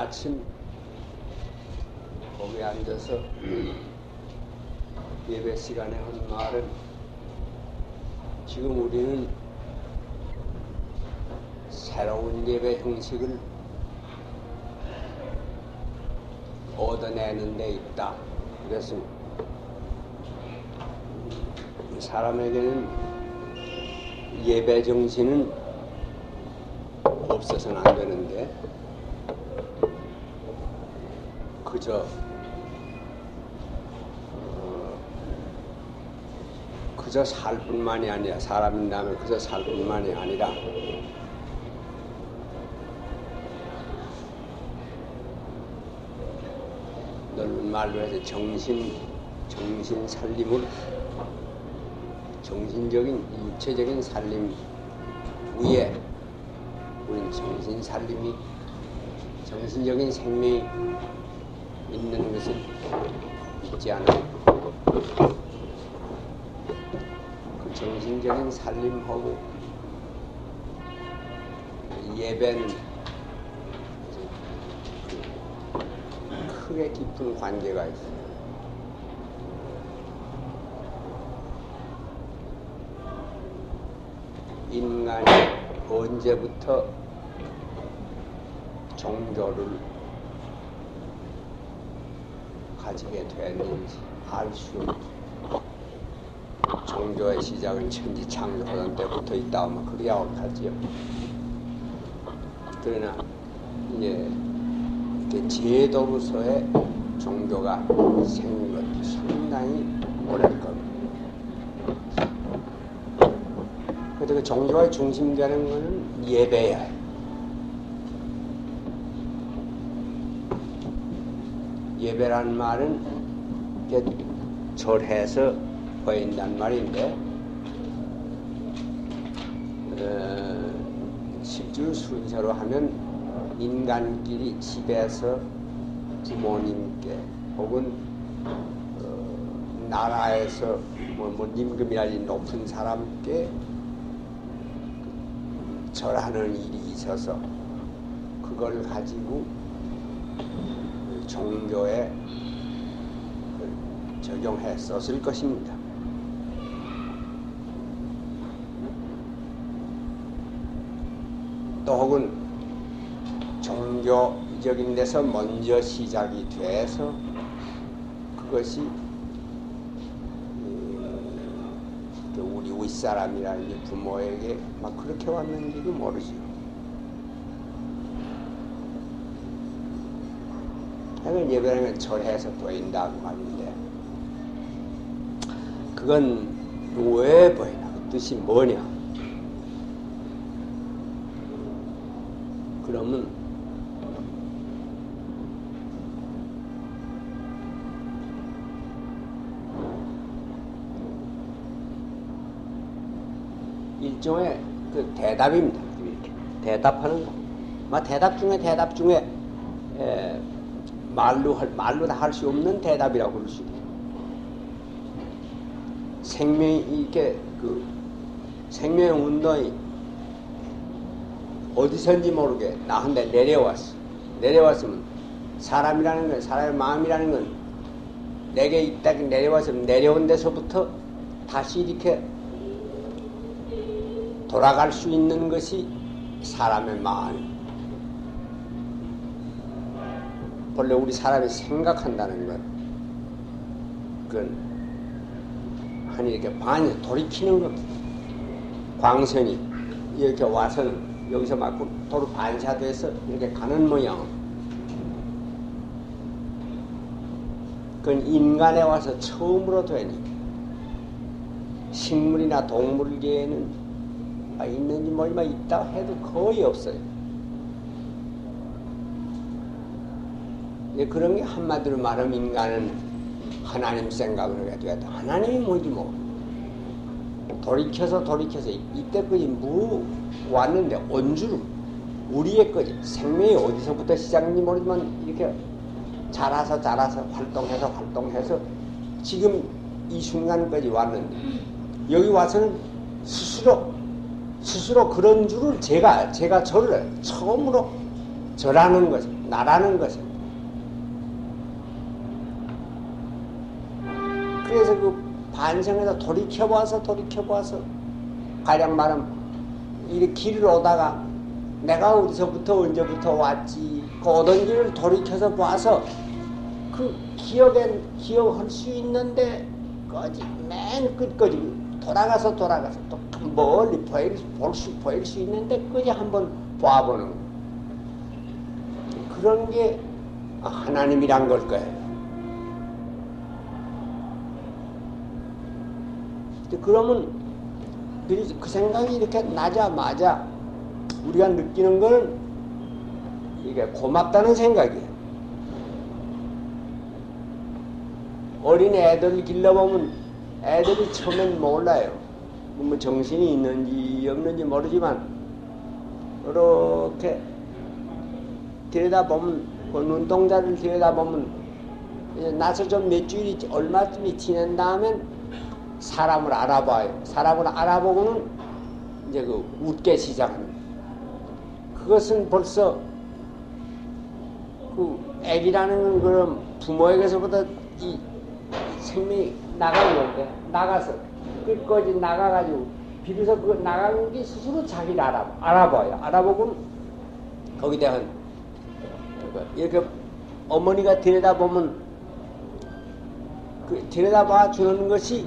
아침 거기에 앉아서 예배 시간에 한 말은 지금 우리는 새로운 예배 형식을 얻어내는 데 있다. 그랬습니다. 사람에게는 예배 정신은 없어서는 안 되는데 그저 살 뿐만이 아니라 사람이라면 그저 살 뿐만이 아니라 넓은 말로 해서 정신 살림을 정신적인 육체적인 살림 위에 우리는 정신적인 생명이 있는 것을 잊지 않아요. 그 정신적인 살림하고 예배는 크게 깊은 관계가 있어요. 인간이 언제부터 종교를 가지게 됐는지 알 수 없죠. 종교의 시작은 천지 창조하던 때부터 있다고 막 그렇게 하지요. 그러나 이제 제도로서의 종교가 생긴 것도 상당히 오래일 겁니다. 그래서 그 종교의 중심되는 것은 예배야. 예배란 말은 절해서 보인단 말인데 실질 순서로 하면 인간끼리 집에서 부모님께 혹은 나라에서 뭐 임금이라든지 높은 사람께 절하는 일이 있어서 그걸 가지고 종교에 적용했었을 것입니다. 또 혹은 종교적인 데서 먼저 시작이 돼서 그것이 우리 윗사람이라든지 부모에게 막 그렇게 왔는지도 모르죠. 하여간 예배라면 절해서 보인다고 말인데 그건 왜 보이나? 그 뜻이 뭐냐? 그러면 일종의 그 대답입니다. 이렇게 대답하는 거. 대답 중에 말로 다 할 수 없는 대답이라고 그럴 수 있어요. 생명의 운동이 어디선지 모르게 나한테 내려왔어. 내려왔으면 사람의 마음이라는 건 내게 있다 내려왔으면 내려온 데서부터 다시 이렇게 돌아갈 수 있는 것이 사람의 마음. 본래 우리 사람이 생각한다는 것, 그건 한 이렇게 돌이키는 것. 광선이 이렇게 와서는 여기서 막 도로 반사돼서 이렇게 가는 모양. 그건 인간에 와서 처음으로 되니 식물이나 동물계에는 있는지 모르지만 있다 해도 거의 없어요. 그런 게 한마디로 말하면 인간은 하나님 생각을 하게 돼도 하나님이 뭔지 돌이켜서 이때까지 왔는데 온주로 우리의 거지. 생명이 어디서부터 시작인지 모르지만 이렇게 자라서 활동해서 지금 이 순간까지 왔는데 여기 와서는 스스로 그런 줄을 제가 저를 처음으로 저라는 것을, 나라는 것을. 그래서 그 반성에서 돌이켜봐서 가령 말하면 이 길을 오다가 내가 어디서부터 언제부터 왔지 그 오던 길을 돌이켜서 봐서 그 기억할 수 있는데 맨 끝까지 돌아가서 또 멀리 보일 수 있는데 그지 한번 봐보는 거. 그런 게 하나님이란 걸 거예요. 그러면 그 생각이 이렇게 나자마자 우리가 느끼는 건 이게 고맙다는 생각이에요. 어린 애들 길러보면 애들이 처음엔 몰라요. 뭐 정신이 있는지 없는지 모르지만 이렇게 들여다보면 그 눈동자를 들여다보면 나서 좀 몇 주일이 얼마쯤이 지난 다음엔 사람을 알아봐요. 사람을 알아보고는 이제 그 웃게 시작합니다. 그것은 벌써 그 애기라는 건 그럼 부모에게서부터 이 생명이 나가는 건데 나가서 끝까지 나가가지고 비로소 그 나가는 게 스스로 자기를 알아봐요. 알아보고는 거기에 대한 이렇게 어머니가 들여다보면 그 들여다봐 주는 것이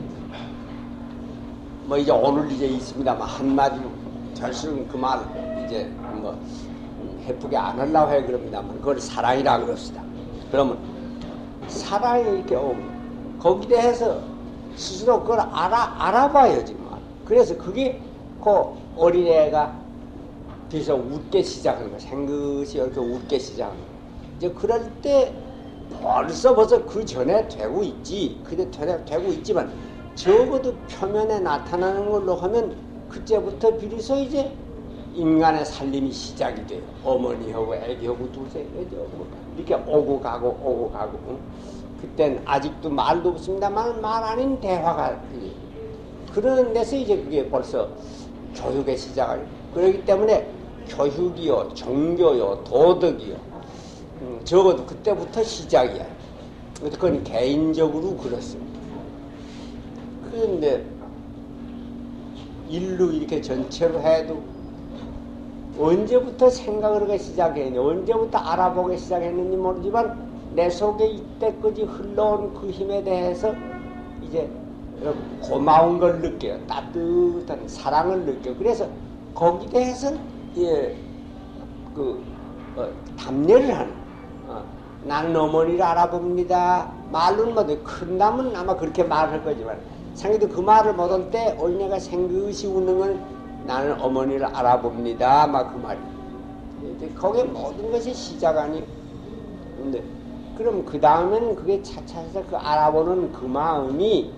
뭐 이제 오늘 이제 있습니다만 한마디로 절수는 그 말 이제 뭐 해프게 안 하려고 해 그럽니다만 그걸 사랑이라 그럽시다. 그러면 사랑이 이렇게 오면 거기에 대해서 스스로 그걸 알아봐야지 뭐. 그래서 그게 그 어린애가 비서 웃게 시작하는 거야. 생긋이 이렇게 웃게 시작하는 거야. 이제 그럴 때 벌써 그 전에 되고 있지. 그때 되고 있지만 적어도 표면에 나타나는 걸로 하면 그때부터 비로소 이제 인간의 살림이 시작이 돼요. 어머니하고 애기하고 둘째 이렇게 오고 가고 그땐 아직도 말도 없습니다만 말 아닌 대화가 그런 데서 이제 그게 벌써 교육의 시작을 그렇기 때문에 교육이요 종교요 도덕이요 적어도 그때부터 시작이야. 그건 개인적으로 그렇습니다. 그런데 인류 이렇게 전체로 해도 언제부터 생각을 하기 시작했는지 언제부터 알아보기 시작했는지 모르지만 내 속에 이때까지 흘러온 그 힘에 대해서 이제 고마운 걸 느껴요. 따뜻한 사랑을 느껴요. 그래서 거기에 대해서 담례를 하는 나는 어머니를 알아봅니다. 말로는 못해. 큰 남은 아마 그렇게 말할 거지만 상대도 그 말을 못할 때 어린애가 생긋이 웃는 건 나는 어머니를 알아봅니다. 막 그 말이. 거기에 모든 것이 시작 아니. 근데 그럼 그 다음에는 그게 차차차 그 알아보는 그 마음이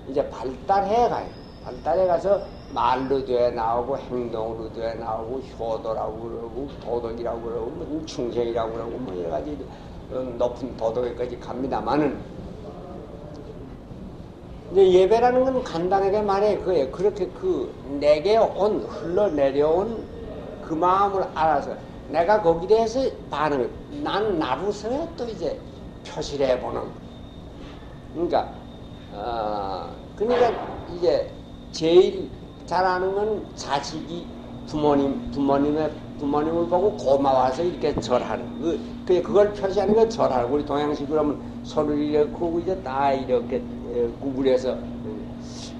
이제 발달해 가요. 발달해 가서 말로 돼 나오고 행동으로 돼 나오고 효도라고 그러고 도덕이라고 그러고 뭐 충성이라고 그러고 뭐 여러 가지 높은 도덕에까지 갑니다만은 이제 예배라는 건 간단하게 말해 그거예요. 그렇게 그 내게 흘러내려온 그 마음을 알아서 내가 거기에 대해서 반응을 난 나로서 또 이제 표시를 해보는 그러니까 이제 제일 잘하는 건 자식이 부모님을 보고 고마워서 이렇게 절하는 그걸 표시하는 건 절하는 우리 동양식으로 하면 손을 이렇게 하고 이제 다 이렇게 구부려서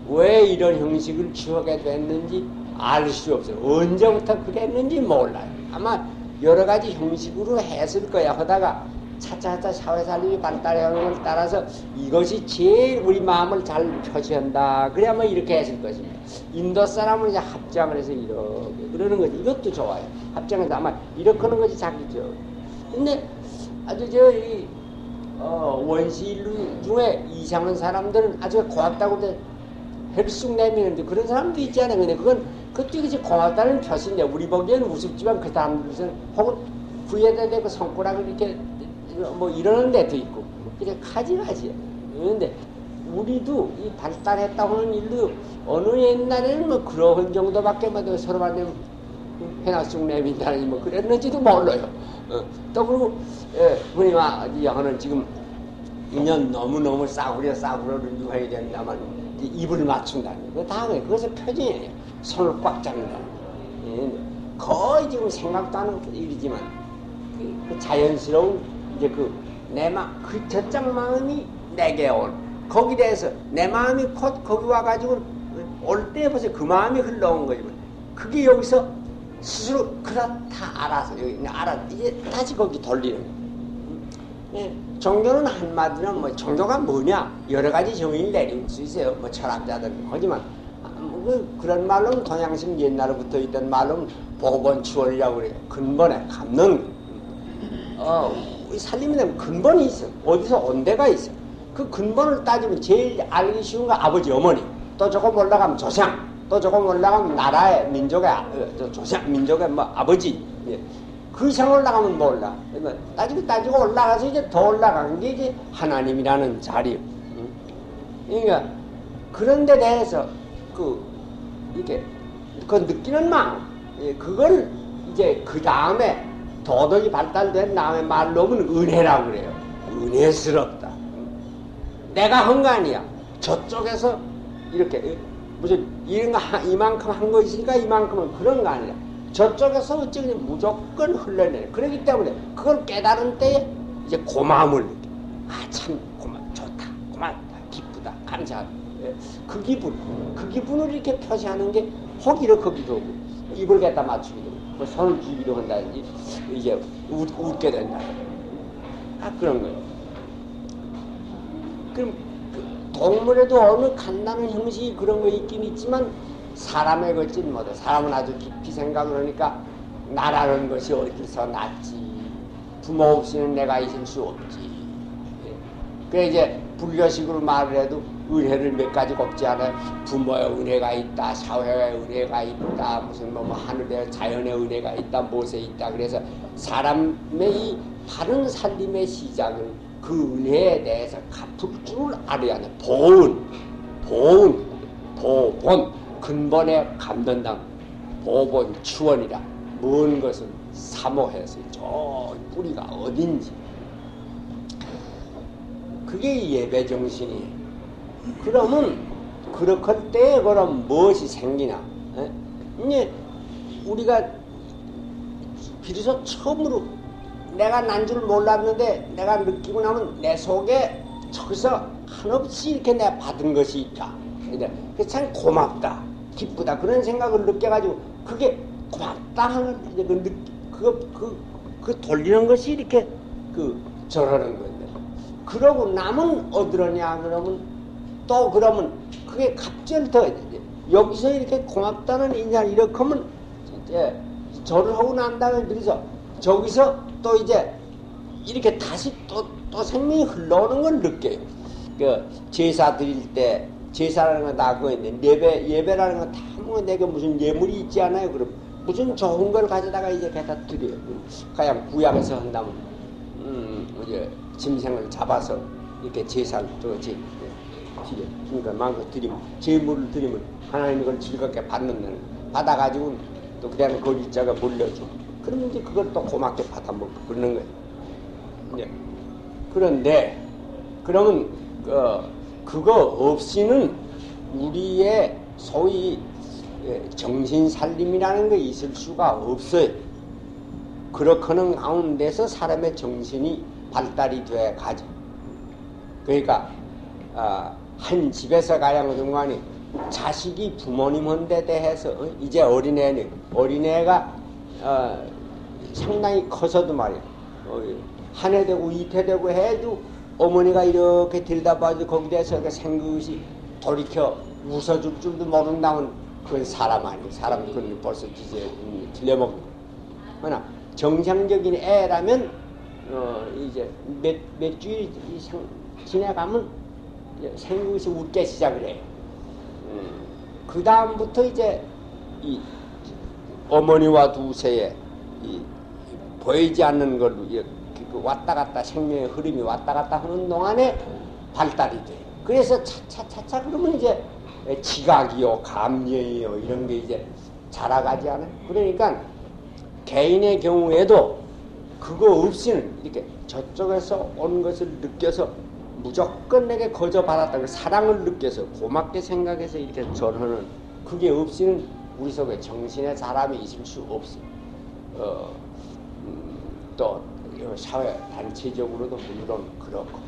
왜 이런 형식을 취하게 됐는지 알 수 없어요. 언제부터 그랬는지 몰라요. 아마 여러 가지 형식으로 했을 거야. 하다가 차차차 사회살림이 발달해오는 걸 따라서 이것이 제일 우리 마음을 잘 표시한다. 그래야만 이렇게 했을 것입니다. 인도 사람은 이제 합장을 해서 이렇게 그러는 거지. 이것도 좋아요. 합장해서 아마 이렇게 하는 것이 자기죠. 근데 아주 원시인류 중에 이상한 사람들은 아주 고맙다고 헬쑥 내미는데 그런 사람도 있잖아요. 근데 그것도 이것이 고맙다는 표시인데 우리 보기에는 우습지만 그 사람들은 혹은 부에다 대고 손가락을 이렇게 뭐 이러는 데도 있고 이렇게 가지가지야. 그런데 우리도 이 발달했다고 하는 일도 어느 옛날에는 뭐 그런 정도밖에 뭐 서로 만나면 해나 쑥 내민다니 뭐 그랬는지도 몰라요. 또 그리고 부모님이 하는 지금 2년 너무너무 싸구려를 유해야 된다만 입을 맞춘다니 그거 다 그것은 표정이에요. 손을 꽉 잡는다. 거의 지금 생각도 안 하는 일이지만 그 자연스러운 이제 그 저짝 마음이 내게 온 거기에 대해서 내 마음이 곧 거기 와가지고 올 때 벌써 그 마음이 흘러온 거지만 그게 여기서 스스로 그렇다 알아서 여기 이제 다시 거기 돌리는 거예요. 종교는 한마디로 뭐 종교가 뭐냐 여러 가지 정의를 내릴 수 있어요. 뭐 철학자들 하지만 그런 말로는 동양심 옛날부터 있던 말로는 보건추원이라고 그래요. 근본에 감는 우리 살림에 대한 근본이 있어. 어디서 온 데가 있어. 그 근본을 따지면 제일 알기 쉬운 거 아버지 어머니 또 조금 올라가면 조상 또 조금 올라가면 나라의 민족의 조상 민족의 뭐 아버지 그 이상 올라가면 몰라. 따지고 올라가서 이제 더 올라간 게 이제 하나님이라는 자리. 그러니까 그런 데 대해서 이렇게 그 느끼는 마음 그걸 이제 그 다음에 도덕이 발달된 다음에 말로 하면 은혜라고 그래요. 은혜스럽다. 내가 한 거 아니야. 저쪽에서 이렇게 무슨 이만큼 한 거 있으니까 이만큼은 그런 거 아니라 저쪽에서 어쩌면 무조건 흘러내려. 그렇기 때문에 그걸 깨달은 때에 이제 고마움을 느껴. 참 좋다, 고맙다, 기쁘다, 감사하다. 그 기분을 이렇게 표시하는 게 혹이로 거기도 오고 입을 갖다 맞추기도 하고 손을 쥐기도 한다든지 이제 웃게 된다. 그런 거예요. 그럼 동물에도 어느 간단한 형식이 그런 거 있긴 있지만 사람에 걸진 못해. 사람은 아주 깊이 생각을 하니까 나라는 것이 어디서 났지. 부모 없이는 내가 있을 수 없지. 그래 이제 불교식으로 말을 해도 은혜를 몇 가지 꼽지 않아요. 부모의 은혜가 있다, 사회의 은혜가 있다, 무슨 뭐 하늘의 자연의 은혜가 있다, 무엇에 있다. 그래서 사람의 이 바른 살림의 시작을 그 은혜에 대해서 갚을 줄 알아야 돼. 보본, 근본에 갚는다. 보본, 추원이라. 먼 것을 사모해서 저 뿌리가 어딘지. 그게 예배 정신이에요. 그러면 그렇을 때 그럼 무엇이 생기나? 이제 우리가 비로소 처음으로 내가 난 줄 몰랐는데 내가 느끼고 나면 내 속에 저기서 한없이 이렇게 내가 받은 것이 있다. 그게 참 고맙다, 기쁘다 그런 생각을 느껴가지고 그게 고맙다 하는 이제 그 돌리는 것이 이렇게 저러는 건데. 그러고 남은 어디로냐 그러면 또 그러면 그게 갑절 더 여기서 이렇게 고맙다는 인사 이렇게 하면 이제 절을 하고 난 다음에 그래서 저기서 또 이제 이렇게 다시 또 생명이 흘러오는 걸 느껴요. 그 제사 드릴 때 제사라는 건 다 그거 있는데 예배라는 건 다 뭐 내가 무슨 예물이 있지 않아요. 그럼 무슨 좋은 걸 가져다가 이제 갖다 드려요. 그냥 구약에서 한다면 이제 짐승을 잡아서 이렇게 제사를 드려. 그러니까 마음껏 드리면 제물을 드리면 하나님 그걸 즐겁게 받는 받아가지고 또 그냥 거짓자가 몰려줘. 그러면 이제 그걸 또 고맙게 받아먹고 그러는 거예요. 이제 그런데 그러면 그거 없이는 우리의 소위 정신살림이라는 게 있을 수가 없어요. 그렇게는 가운데서 사람의 정신이 발달이 돼 가죠. 그러니까 한 집에서 가장 중간에 자식이 부모님한테 대해서 이제 어린애가 상당히 커서도 말이야 한 해 되고 이태 되고 해도 어머니가 이렇게 들여다봐도 거기에 대해서 생각이 돌이켜 웃어줄 줄도 모른다면 그건 사람 아니에요. 사람 그건 벌써 이제 틀려먹는 거나 정상적인 애라면 이제 몇 주일 이상 지나가면 생각이 웃게 시작을 해요. 그 다음부터 이제 이 어머니와 두세에 보이지 않는 걸로 왔다 갔다 생명의 흐름이 왔다 갔다 하는 동안에 발달이 돼요. 그래서 차차차차 그러면 이제 지각이요, 감정이요 이런 게 이제 자라가지 않아요. 그러니까 개인의 경우에도 그거 없이는 이렇게 저쪽에서 온 것을 느껴서 무조건 내게 거저 받았다고 사랑을 느껴서 고맙게 생각해서 이렇게 전하는 그게 없이는 우리 속에 정신의 사람이 있을 수 없어. 또 사회 단체적으로도 물론 그렇고.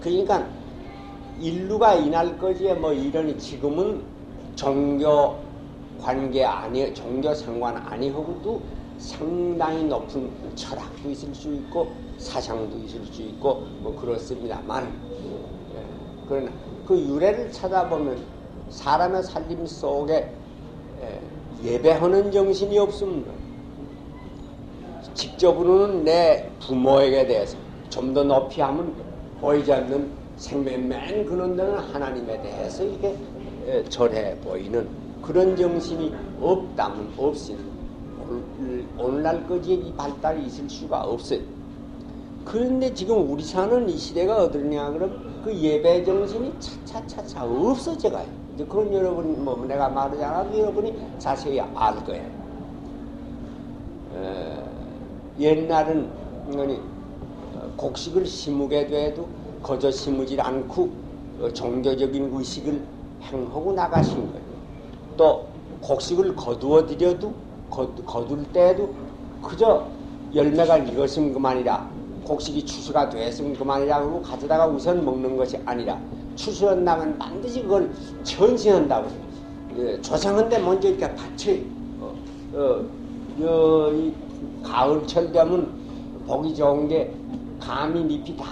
그러니까 인류가 인할 거지에 뭐 이러니 지금은 종교 관계 아니 종교 상관 아니하고도 상당히 높은 철학도 있을 수 있고 사상도 있을 수 있고 뭐 그렇습니다만 그러나 그 유래를 찾아보면 사람의 살림 속에 예배하는 정신이 없습니다. 직접으로는 내 부모에게 대해서 좀 더 높이 하면 보이지 않는 생면맨 그런다는 하나님에 대해서 이렇게 절해 보이는 그런 정신이 없다면 없이는 오늘날까지 이 발달이 있을 수가 없어요. 그런데 지금 우리 사는 이 시대가 어떠냐 그러면 그 예배 정신이 차차차차 없어져가요. 이제 그건 여러분 뭐 내가 말하지 않아도 여러분이 자세히 알 거예요. 옛날은 곡식을 심으게 돼도 거저 심으질 않고 종교적인 의식을 행하고 나가신 거예요. 또 곡식을 거두어 드려도 거둘 때에도 그저 열매가 익었으면 그만이라 곡식이 추수가 됐으면 그만이라 하고 가져다가 우선 먹는 것이 아니라 추수한다면 반드시 그걸 전시한다고 조상한테 먼저 이렇게 받쳐요. 이 가을철 되면 보기 좋은 게 감이 잎이 다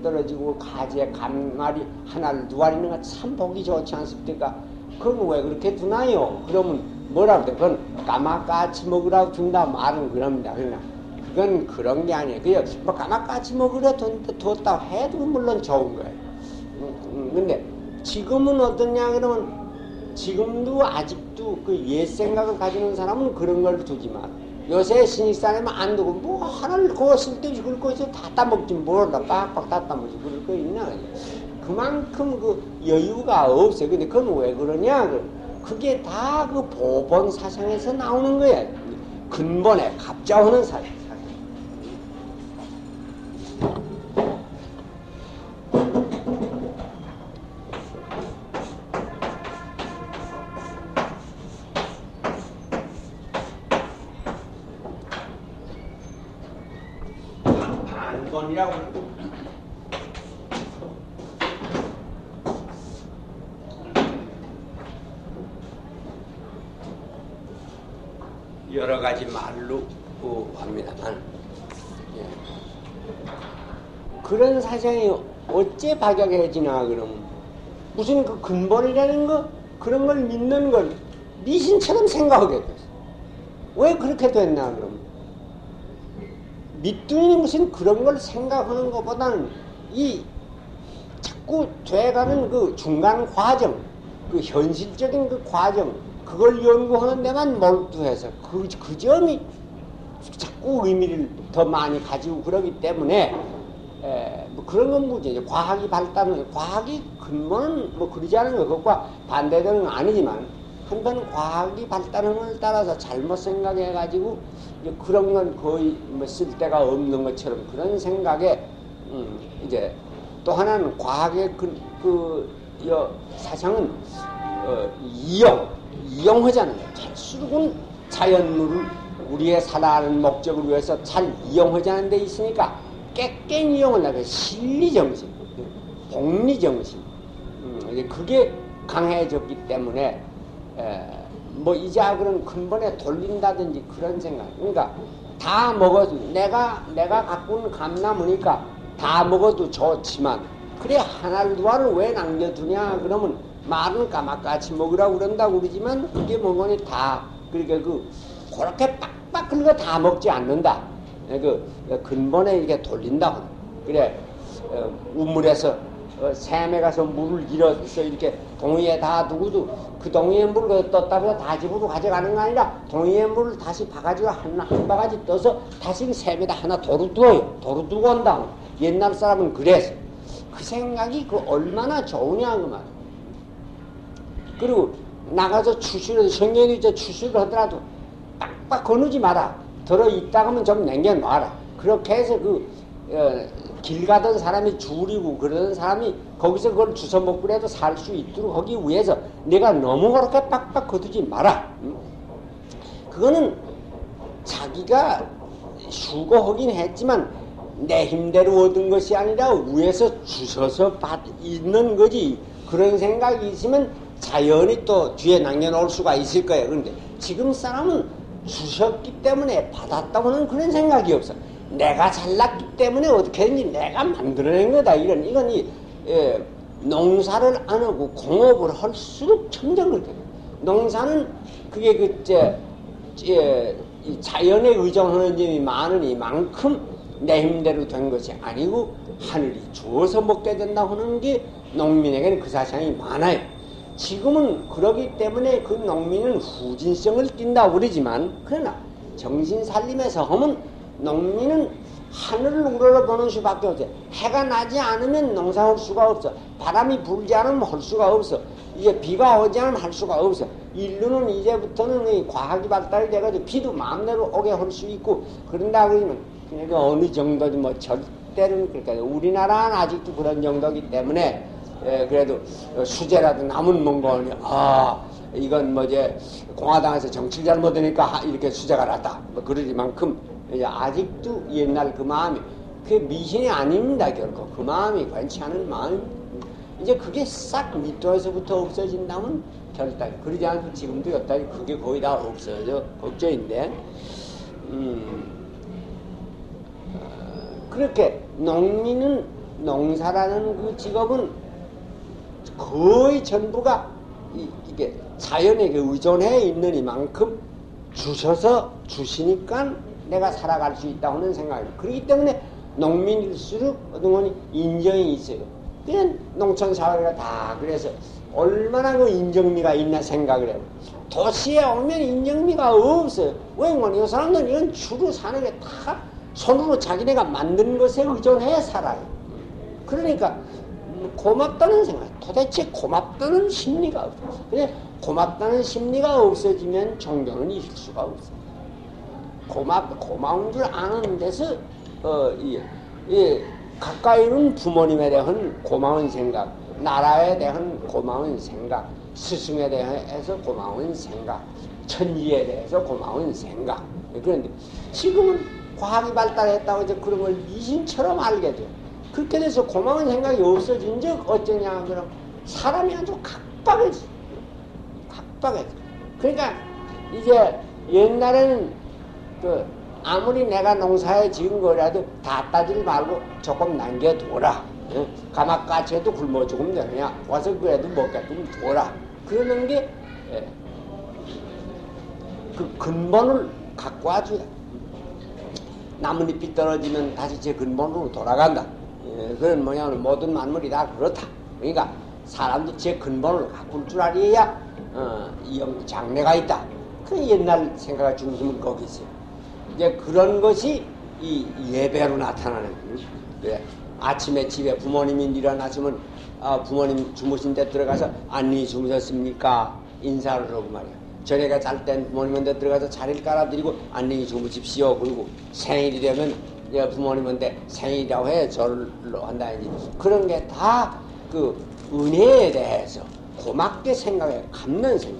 떨어지고 가지에 감알이 하나를 두 알 있는 거 참 보기 좋지 않습니까? 그건 왜 그렇게 두나요? 그러면 뭐라고 돼? 그건 까마까치 먹으라고 준다 말은 그럽니다. 그러나 그건 그런 게 아니에요. 그냥 뭐 까마까치 먹으려 뒀다 해도 물론 좋은 거예요. 근데 지금은 어떠냐 그러면 지금도 아직도 그 옛 생각을 가지는 사람은 그런 걸 두지만 요새 신익산에만 안 두고 뭐 하나를 그거 쓸데없이 그럴 거 있어 다 따먹지 뭐라 빡빡 다 따먹지 그럴 거 있나. 그만큼 그 여유가 없어요. 근데 그건 왜 그러냐? 그게 다 그 보본 사상에서 나오는 거야. 근본에 갑자하는 사상. 반본이라고 여러 가지 말로 합니다만 그런 사상이 어째 박약해지나 그러면 무슨 그 근본이라는 거 그런 걸 믿는 걸 미신처럼 생각하게 됐어. 왜 그렇게 됐나 그러면 믿둥이 무슨 그런 걸 생각하는 것보다는 이 자꾸 돼가는 그 중간 과정 그 현실적인 그 과정 그걸 연구하는 데만 몰두해서 그 점이 자꾸 의미를 더 많이 가지고 그러기 때문에 뭐 그런 건 문제죠. 과학이 발달은 과학이 근본은 뭐 그러지 않은 거 그것과 반대되는 건 아니지만 한편 과학이 발달함을 따라서 잘못 생각해가지고 그런 건 거의 뭐 쓸데가 없는 것처럼 그런 생각에 이제 또 하나는 과학의 사상은 이용하자는 거예요. 잘수록은 자연물을 우리의 살아가는 목적을 위해서 잘 이용하자는 데 있으니까 깨끗 이용을 하고 실리정신, 복리정신 그게 강해졌기 때문에 뭐 이제 그런 근본에 돌린다든지 그런 생각. 그러니까 다 먹어도 내가 갖고 있는 감나무니까 다 먹어도 좋지만 그래 하나를 두 알을 왜 남겨두냐 그러면 말은 까마까치 먹으라고 그런다고 그러지만 그게 먹으니 다 그러니까 그렇게 빡빡 긁어 다 먹지 않는다. 근본에 이렇게 돌린다고. 그래 우물에서 샘에 가서 물을 길어서 이렇게 동이에 다 두고도 그 동이에 물을 떴다 해서 다 집으로 가져가는 거 아니라 동이에 물을 다시 봐가지고 한 바가지 떠서 다시 샘에다 하나 도로 두어요. 도로 두고 온다. 옛날 사람은 그래서 그 생각이 얼마나 좋으냐 그 말. 그리고 나가서 추수를 성경이 이제 추수를 하더라도 빡빡 거누지 마라. 들어있다 하면 좀 남겨놔라. 그렇게 해서 길 가던 사람이 줄이고 그러던 사람이 거기서 그걸 주워 먹고라도 살 수 있도록 하기 위해서 내가 너무 그렇게 빡빡 거두지 마라. 그거는 자기가 수고하긴 했지만 내 힘대로 얻은 것이 아니라 위에서 주셔서 있는 거지. 그런 생각이 있으면 자연히 또 뒤에 남겨놓을 수가 있을 거예요. 그런데 지금 사람은 주셨기 때문에 받았다고는 그런 생각이 없어. 내가 잘났기 때문에 어떻게든지 내가 만들어낸 거다. 이건 농사를 안 하고 공업을 할수록 점점 그렇게. 농사는 그게 이 자연에 의존하는 점이 많으니만큼 내 힘대로 된 것이 아니고 하늘이 주어서 먹게 된다 하는 게 농민에게는 그 사상이 많아요. 지금은 그러기 때문에 그 농민은 후진성을 띈다고 그러지만 그러나 정신살림에서 하면 농민은 하늘을 우러러보는 수밖에 없어요. 해가 나지 않으면 농사할 수가 없어. 바람이 불지 않으면 할 수가 없어. 이제 비가 오지 않으면 할 수가 없어. 인류는 이제부터는 과학이 발달이 돼가지고 비도 마음대로 오게 할 수 있고 그런다 그러면 그러니까 어느 정도지 뭐 절대는 그러니까 우리나라는 아직도 그런 정도이기 때문에 그래도 수제라도 남은 뭔가 이건 뭐 이제 공화당에서 정치를 잘못하니까 이렇게 수제가 났다 뭐 그러지만큼 아직도 옛날 그 마음이 그게 미신이 아닙니다. 결국 그 마음이 괜찮은 마음 이제 그게 싹 밑도에서부터 없어진다면 결단 그러지 않고 지금도 여기까지 그게 거의 다 없어져 걱정인데 그렇게 농민은 농사라는 그 직업은 거의 전부가 이게 자연에게 의존해 있는 이만큼 주셔서 주시니까 내가 살아갈 수 있다고 하는 생각이에요. 그렇기 때문에 농민일수록 어떤 건 인정이 있어요. 그냥 농촌사회가 다 그래서 얼마나 그 인정미가 있나 생각을 해요. 도시에 오면 인정미가 없어요. 왜냐면 이 사람들은 이건 주로 사는 게 다 손으로 자기네가 만든 것에 의존해 살아요. 그러니까 고맙다는 생각, 도대체 고맙다는 심리가 없어요. 근데 고맙다는 심리가 없어지면 존경은 있을 수가 없어요. 고마운 줄 아는 데서 가까이는 부모님에 대한 고마운 생각, 나라에 대한 고마운 생각, 스승에 대해서 고마운 생각, 천지에 대해서 고마운 생각. 그런데 지금은 과학이 발달했다고 이제 그런 걸 미신처럼 알게 돼요. 그렇게 돼서 고마운 생각이 없어진 적 어쩌냐 그럼 사람이 아주 각박해져. 그러니까 이제 옛날에는 아무리 내가 농사에 지은 거라도 다 따지지 말고 조금 남겨둬라. 가마까지해도 굶어 죽으면 되느냐. 와서 그래도 먹게끔 둬라. 그러는 게 그 근본을 갖고 와줘야. 나뭇잎이 떨어지면 다시 제 근본으로 돌아간다. 그런 모양은 모든 만물이 다 그렇다. 그러니까 사람도 제 근본을 가꿀 줄 알아야 장래가 있다. 그 옛날 생각 중심은 거기 있어요. 이제 그런 것이 이 예배로 나타나는 거예요. 아침에 집에 부모님이 일어나시면 부모님 주무신 데 들어가서 안녕히 주무셨습니까? 인사를 하고 말이야. 저녁에 잘 땐 부모님한테 들어가서 자리를 깔아드리고 안녕히 주무십시오. 그리고 생일이 되면 부모님한테 생일이라고 해 절로 한다든지 그런 게 다 그 은혜에 대해서 고맙게 생각해 갚는 생각.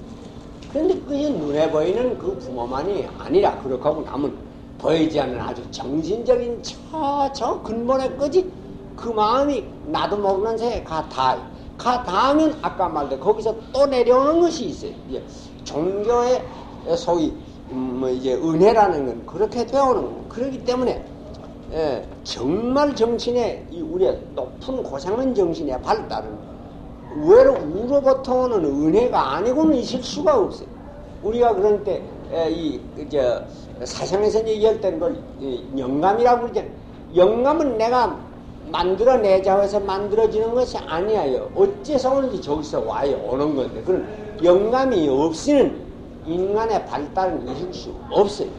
그런데 그게 눈에 보이는 그 부모만이 아니라 그렇게 하고 남은 보이지 않는 아주 정신적인 저 근본의 거지 그 마음이 나도 모르는 새에 가 닿으면 아까 말대 거기서 또 내려오는 것이 있어요. 이제 종교의 소위 이제 은혜라는 건 그렇게 되어오는 거예요. 그렇기 때문에 정말 정신의 우리의 높은 고상한 정신의 발달은 의외로 우로부터 오는 은혜가 아니고는 있을 수가 없어요. 우리가 그런 때 사상에서 얘기할 때는 그걸 영감이라고 그러잖아요. 영감은 내가 만들어내자 해서 만들어지는 것이 아니에요. 어째서 오는지 저기서 와요. 오는 건데 그런 영감이 없이는 인간의 발달은 있을 수 없어요.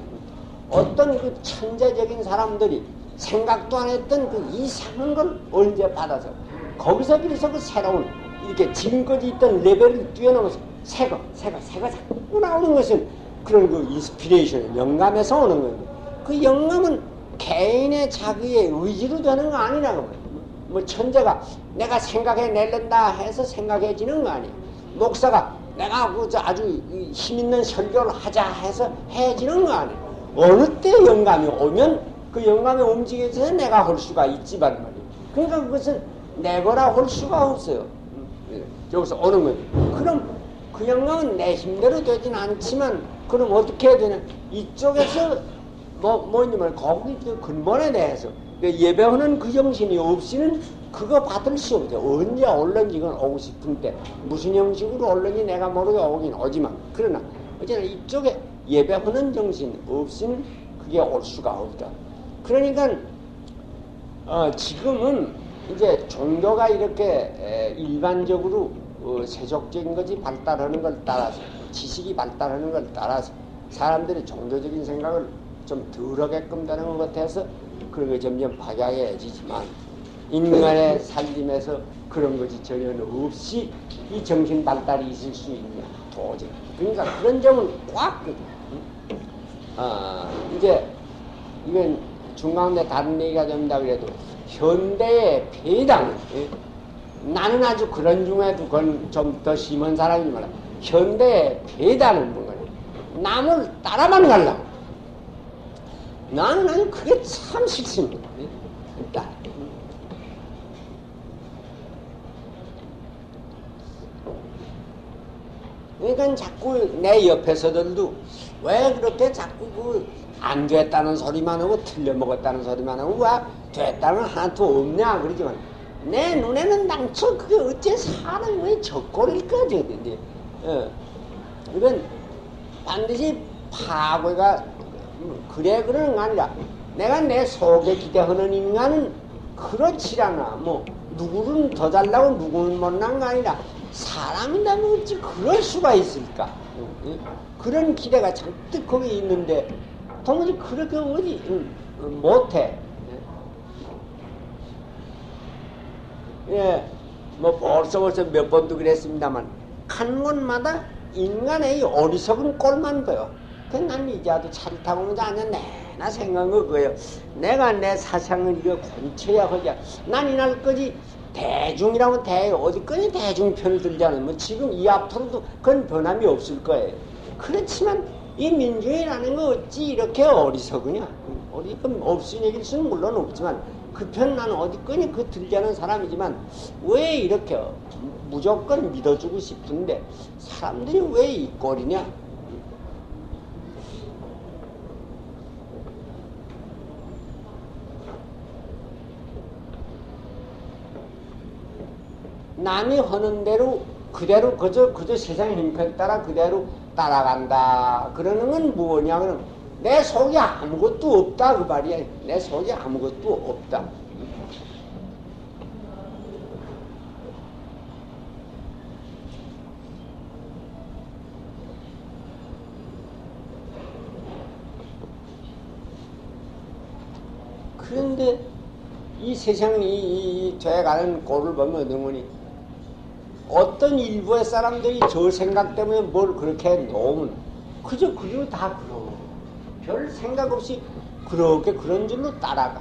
어떤 그 천재적인 사람들이 생각도 안 했던 그 이상한 걸 언제 받아서 거기서 비로소 그 새로운 이렇게 지금까지 있던 레벨을 뛰어넘어서 새거 자꾸 나오는 것은 그런 그 인스피레이션, 영감에서 오는 거예요. 그 영감은 개인의 자기의 의지로 되는 거 아니라고 말이에요. 뭐 천재가 내가 생각해낼는다 해서 생각해지는 거 아니에요. 목사가 내가 그 아주 힘있는 설교를 하자 해서 해지는 거 아니에요. 어느 때 영감이 오면 그 영감에 움직여서 내가 할 수가 있지만 말이에요. 그러니까 그것은 내거라 할 수가 없어요. 여기서 오는 거예요. 그럼 그 영감은 내 힘대로 되진 않지만 그럼 어떻게 해야 되냐. 이쪽에서 뭐냐면 거기 그 근본에 대해서 예배하는 그 정신이 없이는 그거 받을 수 없죠. 언제 올런지 이건 오고 싶은 때 무슨 형식으로 올런지 내가 모르게 오긴 오지만 그러나 어쨌든 이쪽에 예배하는 정신 없이는 그게 올 수가 없다. 그러니까 지금은 이제 종교가 이렇게 일반적으로 세속적인 것이 발달하는 걸 따라서 지식이 발달하는 걸 따라서 사람들이 종교적인 생각을 좀 덜하게끔 되는 것 같아서 그런 게 점점 박약해지지만 인간의 살림에서 그런 것이 전혀 없이 이 정신 발달이 있을 수 있냐 도저히. 그러니까 그런 점은 꽉 이제 이건 중간에 다른 얘기가 됩니다. 그래도 현대의 폐당 나는 아주 그런 중에도 그건 좀 더 심한 사람이지만 현대의 폐당은 뭔가 남을 따라만 가려고 나는 그게 참 싫습니다. 일단 그러니까 자꾸 내 옆에서들도 왜 그렇게 자꾸 그 안 됐다는 소리만 하고 틀려먹었다는 소리만 하고 왜 됐다는 하나도 없냐 그러지만 내 눈에는 당초 그게 어째 사는 왜 적골일까 저든지 이건 반드시 파괴가 그래 그러는 거 아니라 내가 내 속에 기대하는 인간은 그렇지라나 뭐 누구는 더 잘나고 누구는 못난 거 아니라 사람이라면 어찌 그럴 수가 있을까? 그런 기대가 잔뜩 거기 있는데 도무지 그렇게 어디 못해. 예, 뭐 벌써 몇 번도 그랬습니다만 간 곳마다 인간의 어리석은 꼴만 보여. 난 이제도 차를 타고 오면서 아냐 내나 생각한 거 그거예요. 내가 내 사상을 이거 곤쳐야 하자. 난 이날까지 대중이라면 어디까지 대중편을 들지 않으면 뭐 지금 이 앞으로도 그건 변함이 없을 거예요. 그렇지만 이 민주주의라는 거 어찌 이렇게 어리석으냐. 어디끔 없은 얘기일 수는 물론 없지만 그 편 나는 어디까지 그 들지 않은 사람이지만 왜 이렇게 무조건 믿어주고 싶은데 사람들이 왜 이 꼴이냐. 남이 하는 대로 그대로 그저 세상의 힘에 따라 그대로 따라간다. 그러는 건 뭐냐? 그러면 내 속에 아무것도 없다 그 말이야. 내 속에 아무것도 없다. 그런데 이 세상이 돼가는 꼴을 보면 어머니 어떤 일부의 사람들이 저 생각 때문에 뭘 그렇게 놓으면 그저 그리고 다 그러고 별 생각 없이 그렇게 그런 줄로 따라가.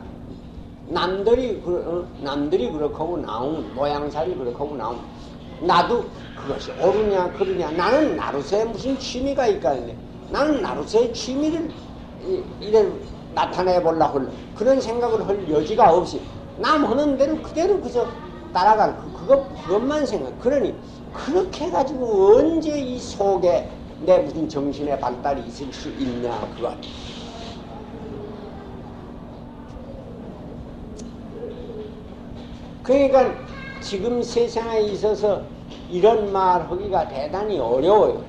남들이 그렇게 하고 나오면 모양살이 그렇게 하고 나오면 나도 그것이 옳으냐 그러냐. 나는 나로서의 무슨 취미가 있겠는데 나는 나로서의 취미를 이래 나타내 보려고 그런 생각을 할 여지가 없이 남 하는 대로 그대로 그저 따라갈 그것만 생각. 그러니 그렇게 해가지고 언제 이 속에 내 무슨 정신의 발달이 있을 수 있냐 그거. 그러니까 지금 세상에 있어서 이런 말 하기가 대단히 어려워요.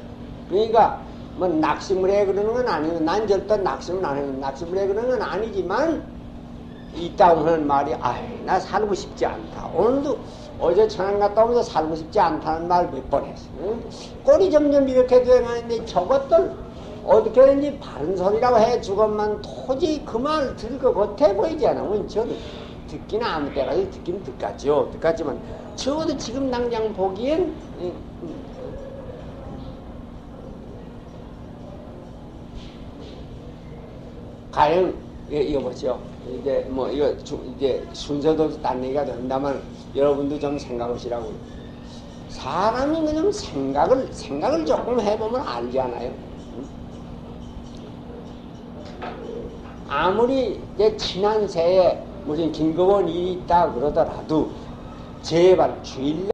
그러니까 뭐 낙심을 해 그러는 건 아니고 난 절대 낙심은 안 해요. 낙심을 해 그러는 건 아니지만 있다고 하는 말이 나 살고 싶지 않다. 오늘도 어제 천안 갔다 오면서 살고 싶지 않다는 말 몇 번 했어. 꼴이 점점 이렇게 되어가는데 저것들 어떻게든지 바른 소리라고 해주고만 도저히 그 말 들을 것 같아 보이지 않아. 저는 듣기는 아무 때가 듣기는 듣겠지만 적어도 지금 당장 보기엔 가령 이거 보죠. 이제 뭐 이거 이제 순서도 딴 얘기가 된다면 여러분도 좀 생각하시라고. 사람이 그냥 생각을 조금 해보면 알지 않아요? 아무리 내 지난 세에 무슨 김거원 일이 있다 그러더라도 제발 주일